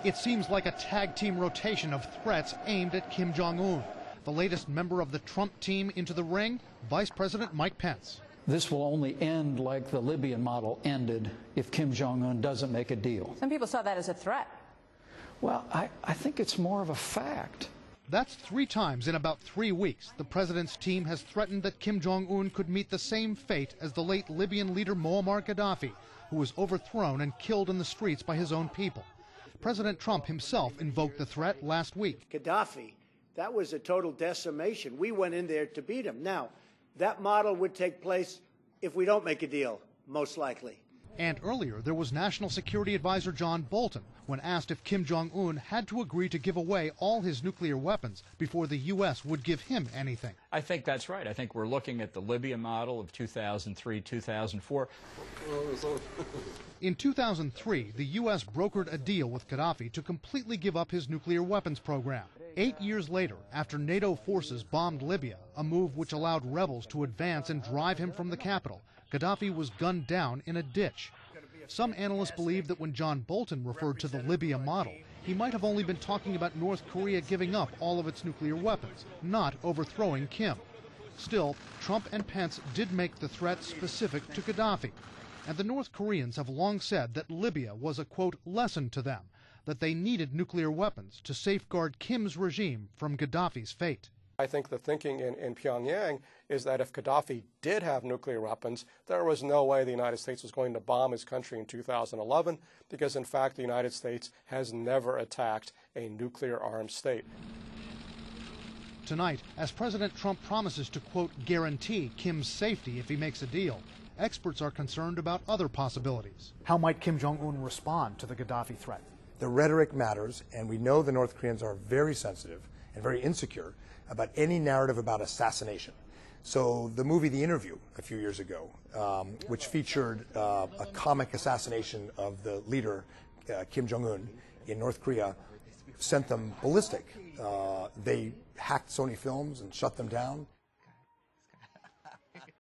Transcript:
It seems like a tag team rotation of threats aimed at Kim Jong Un. The latest member of the Trump team into the ring, Vice President Mike Pence. This will only end like the Libyan model ended if Kim Jong Un doesn't make a deal. Some people saw that as a threat. Well, I think it's more of a fact. That's 3 times in about 3 weeks the president's team has threatened that Kim Jong Un could meet the same fate as the late Libyan leader Muammar Gaddafi, who was overthrown and killed in the streets by his own people. President Trump himself invoked the threat last week. Gaddafi, that was a total decimation. We went in there to beat him. Now, that model would take place if we don't make a deal, most likely. And earlier, there was National Security Advisor John Bolton when asked if Kim Jong Un had to agree to give away all his nuclear weapons before the U.S. would give him anything. I think that's right. I think we're looking at the Libya model of 2003, 2004. In 2003, the U.S. brokered a deal with Gaddafi to completely give up his nuclear weapons program. 8 years later, after NATO forces bombed Libya, a move which allowed rebels to advance and drive him from the capital, Gaddafi was gunned down in a ditch. Some analysts believe that when John Bolton referred to the Libya model, he might have only been talking about North Korea giving up all of its nuclear weapons, not overthrowing Kim. Still, Trump and Pence did make the threat specific to Gaddafi. And the North Koreans have long said that Libya was a, quote, lesson to them, that they needed nuclear weapons to safeguard Kim's regime from Gaddafi's fate. I think the thinking in Pyongyang is that if Gaddafi did have nuclear weapons, there was no way the United States was going to bomb his country in 2011, because in fact the United States has never attacked a nuclear-armed state. Tonight, as President Trump promises to, quote, guarantee Kim's safety if he makes a deal, experts are concerned about other possibilities. How might Kim Jong Un respond to the Gaddafi threat? The rhetoric matters, and we know the North Koreans are very sensitive and very insecure about any narrative about assassination. So the movie The Interview a few years ago, which featured a comic assassination of the leader, Kim Jong Un, in North Korea, sent them ballistic. They hacked Sony Films and shut them down.